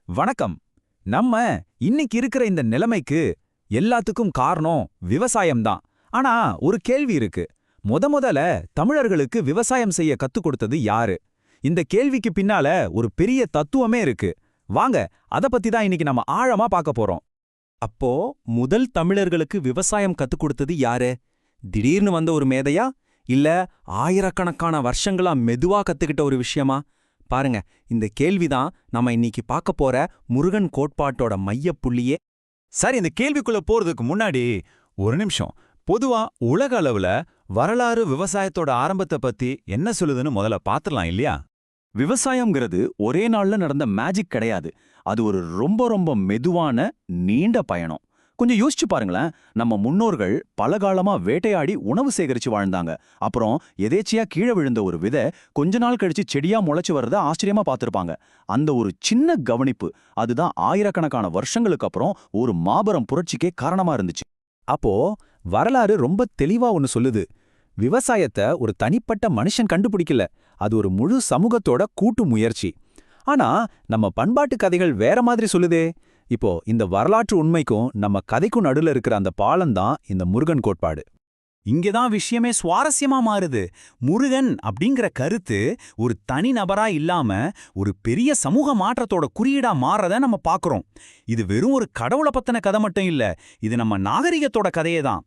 வணக்கம். நம்ம இன்னைக்கு இருக்கிற இந்த நிலைமைக்கு எல்லாத்துக்கும் காரணம் விவசாயம்தான். ஆனா ஒரு கேள்வி இருக்கு. முதல்ல தமிழர்களுக்கு விவசாயம் செய்ய கத்துக் கொடுத்தது யாரு? இந்த கேள்விக்கு பின்னால ஒரு பெரிய தத்துவமே இருக்கு. வாங்க, அத பத்தி தான் இன்னைக்கு நம்ம ஆழமா பார்க்க போறோம். அப்போ முதல் தமிழர்களுக்கு விவசாயம் கத்துக் கொடுத்தது யாரு? திடீர்னு வந்த ஒரு மேதையா? இல்ல ஆயிரக்கணக்கான வருஷங்களா மெதுவா கத்துக்கிட்ட ஒரு விஷயமா? பாருங்க, இந்த கேள்விதான் நம்ம இன்னைக்கு பார்க்க போற முருகன் கோட்பாட்டோட மையப்புள்ளியே. சரி, இந்த கேள்விக்குள்ள போறதுக்கு முன்னாடி ஒரு நிமிஷம். பொதுவா உலக அளவுல வரலாறு விவசாயத்தோட ஆரம்பத்தை பத்தி என்ன சொல்லுதுன்னு முதல்ல பாத்துடலாம் இல்லையா? விவசாயம்ங்கிறது ஒரே நாள்ல நடந்த மேஜிக் கிடையாது. அது ஒரு ரொம்ப ரொம்ப மெதுவான நீண்ட பயணம். கொஞ்சம் யோசிச்சு பாருங்களேன். நம்ம முன்னோர்கள் பல காலமா வேட்டையாடி உணவு சேகரிச்சு வாழ்ந்தாங்க. அப்புறம் எதேச்சியா கீழே விழுந்த ஒரு விதை கொஞ்ச நாள் கழிச்சு செடியா முளைச்சு வர்றத ஆச்சரியமா பார்த்திருப்பாங்க. அந்த ஒரு சின்ன கவனிப்பு அதுதான் ஆயிரக்கணக்கான வருஷங்களுக்கு அப்புறம் ஒரு மாபெரும் புரட்சிக்கே காரணமா இருந்துச்சு. அப்போ வரலாறு ரொம்ப தெளிவா ஒன்னு சொல்லுது. விவசாயத்தை ஒரு தனிப்பட்ட மனுஷன் கண்டுபிடிக்கல, அது ஒரு முழு சமூகத்தோட கூட்டு முயற்சி. ஆனா நம்ம பண்பாட்டு கதைகள் வேற மாதிரி சொல்லுதே. இப்போ இந்த வரலாற்று உண்மைக்கும் நம்ம கதைக்கும் நடுல இருக்கிற அந்த பாலம்தான் இந்த முருகன் கோட்பாடு. இங்கதான் விஷயமே சுவாரஸ்யமா மாறுது. முருகன் அப்படிங்கிற கருத்து ஒரு தனி நபரா இல்லாம ஒரு பெரிய சமூக மாற்றத்தோட குறியீடா மாறத நம்ம பாக்குறோம். இது வெறும் ஒரு கடவுளை பத்தின கதை மட்டும் இல்ல, இது நம்ம நாகரிகத்தோட கதையே தான்.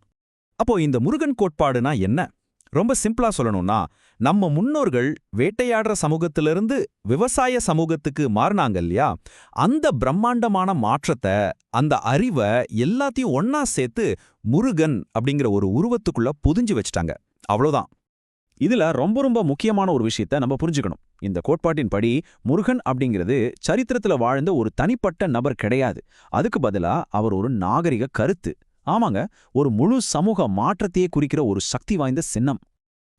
அப்போ இந்த முருகன் கோட்பாடுனா என்ன? ரொம்ப சிம்பிளா சொல்லணும்னா, நம்ம முன்னோர்கள் வேட்டையாடுற சமூகத்திலிருந்து விவசாய சமூகத்துக்கு மாறினாங்க இல்லையா? அந்த பிரம்மாண்டமான மாற்றத்தை, அந்த அறிவை எல்லாத்தையும் ஒன்னா சேர்த்து முருகன் அப்படிங்கிற ஒரு உருவத்துக்குள்ள புதிஞ்சு வச்சிட்டாங்க. அவ்வளோதான். இதுல ரொம்ப ரொம்ப முக்கியமான ஒரு விஷயத்த நம்ம புரிஞ்சுக்கணும். இந்த கோட்பாட்டின் படி முருகன் அப்படிங்கிறது சரித்திரத்துல வாழ்ந்த ஒரு தனிப்பட்ட நபர் கிடையாது. அதுக்கு பதிலா அவர் ஒரு நாகரிக கருத்து. ஆமாங்க, ஒரு முழு சமூக மாற்றத்தையே குறிக்கிற ஒரு சக்தி வாய்ந்த சின்னம்.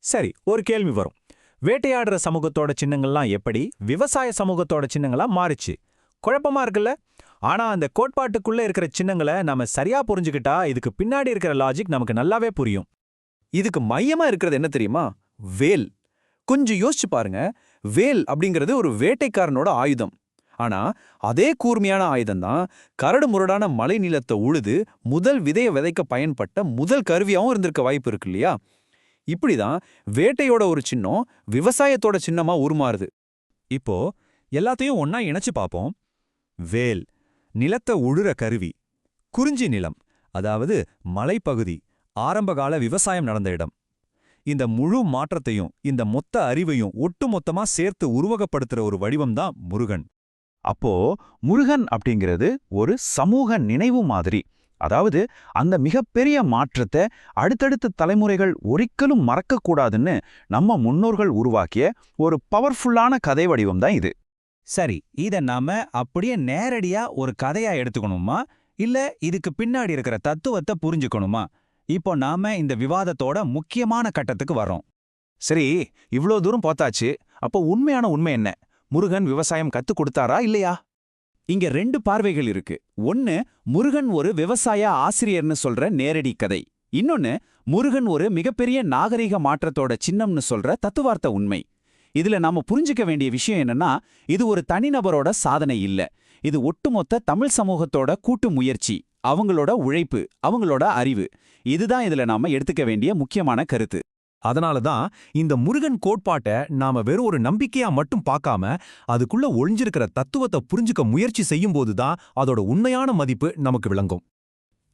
சரி, ஒரு கேள்வி வரும். வேட்டையாடுற சமூகத்தோட சின்னங்கள்லாம் எப்படி விவசாய சமூகத்தோட சின்னங்களா மாறிச்சு? குழப்பமா இருக்குல்ல? ஆனா அந்த கோட்பாட்டுக்குள்ள இருக்கிற சின்னங்களை நாம சரியா புரிஞ்சுக்கிட்டா இதுக்கு பின்னாடி இருக்கிற லாஜிக் நமக்கு நல்லாவே புரியும். இதுக்கு மையமா இருக்கிறது என்ன தெரியுமா? வேல். கொஞ்சம் யோசிச்சு பாருங்க. வேல் அப்படிங்கிறது ஒரு வேட்டைக்காரனோட ஆயுதம். ஆனா அதே கூர்மையான ஆயுதம்தான் கரடு முரடான மலை நிலத்தை உழுது முதல் விதையை விதைக்க பயன்பட்ட முதல் கருவியாவும் இருந்திருக்க வாய்ப்பு இருக்கு இல்லையா? இப்படிதான் வேட்டையோட ஒரு சின்னம் விவசாயத்தோட சின்னமா உருமாறுது. இப்போ எல்லாத்தையும் ஒன்னா இணைச்சு பார்ப்போம். வேல், நிலத்தை உழுற கருவி. குறிஞ்சி நிலம், அதாவது மலைப்பகுதி, ஆரம்பகால விவசாயம் நடந்த இடம். இந்த முழு மாற்றத்தையும் இந்த மொத்த அறிவையும் ஒட்டுமொத்தமா சேர்த்து உருவகப்படுத்துற ஒரு வடிவம்தான் முருகன். அப்போ முருகன் அப்படிங்கிறது ஒரு சமூக நினைவு மாதிரி. அதாவது அந்த மிகப்பெரிய மாற்றத்தை அடுத்தடுத்த தலைமுறைகள் ஒரிக்கலும் மறக்கக்கூடாதுன்னு நம்ம முன்னோர்கள் உருவாக்கிய ஒரு பவர்ஃபுல்லான கதை வடிவம் தான் இது. சரி, இத நாம அப்படியே நேரடியா ஒரு கதையா எடுத்துக்கணுமா, இல்ல இதுக்கு பின்னாடி இருக்கிற தத்துவத்தை புரிஞ்சுக்கணுமா? இப்போ நாம இந்த விவாதத்தோட முக்கியமான கட்டத்துக்கு வர்றோம். சரி, இவ்ளோ தூரம் பார்த்தாச்சு. அப்போ உண்மையான உண்மை என்ன? முருகன் விவசாயம் கத்துக் கொடுத்தாரா இல்லையா? இங்க ரெண்டு பார்வைகள் இருக்கு. ஒன்னு, முருகன் ஒரு விவசாய ஆசிரியர்னு சொல்ற நேரடி கதை. இன்னொன்னு, முருகன் ஒரு மிகப்பெரிய நாகரிக மாற்றத்தோட சின்னம்னு சொல்ற தத்துவார்த்த உண்மை. இதுல நாம புரிஞ்சுக்க வேண்டிய விஷயம் என்னன்னா, இது ஒரு தனிநபரோட சாதனை இல்ல. இது ஒட்டுமொத்த தமிழ் சமூகத்தோட கூட்டு முயற்சி, அவங்களோட உழைப்பு, அவங்களோட அறிவு. இதுதான் இதுல நாம எடுத்துக்க வேண்டிய முக்கியமான கருத்து. அதனால தான் இந்த முருகன் கோட்பாட்டை நாம வெறும் ஒரு நம்பிக்கையா மட்டும் பார்க்காம அதுக்குள்ள ஒளிஞ்சிருக்கிற தத்துவத்தை புரிஞ்சுக்க முயற்சி செய்யும்போது தான் அதோட உண்மையான மதிப்பு நமக்கு விளங்கும்.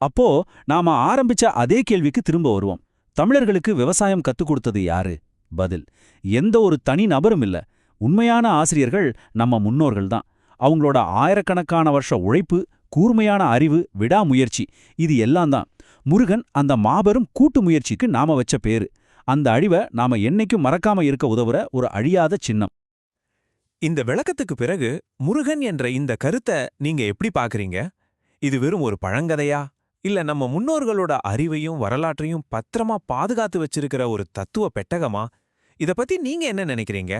அப்போ நாம ஆரம்பிச்ச அதே கேள்விக்கு திரும்ப வருவோம். தமிழர்களுக்கு விவசாயம் கத்துக் கொடுத்தது யாரு? பதில், எந்த ஒரு தனி நபரும் இல்ல. உண்மையான ஆசிரியர்கள் நம்ம முன்னோர்கள் தான். அவங்களோட ஆயிரக்கணக்கான வருஷ உழைப்பு, கூர்மையான அறிவு, விடாமுயற்சி, இது எல்லாம் தான் முருகன் அந்த மாபெரும் கூட்டு முயற்சிக்கு நாம வச்ச பேரு. அந்த அழிவை நாம என்னைக்கும் மறக்காம இருக்க உதவுற ஒரு அழியாத சின்னம். இந்த விளக்கத்துக்கு பிறகு முருகன் என்ற இந்த கருத்தை நீங்க எப்படி பாக்குறீங்க? இது வெறும் ஒரு பழங்கதையா, இல்ல நம்ம முன்னோர்களோட அறிவையும் வரலாற்றையும் பத்திரமா பாதுகாத்து வச்சிருக்கிற ஒரு தத்துவ பெட்டகமா? இத பத்தி நீங்க என்ன நினைக்கிறீங்க?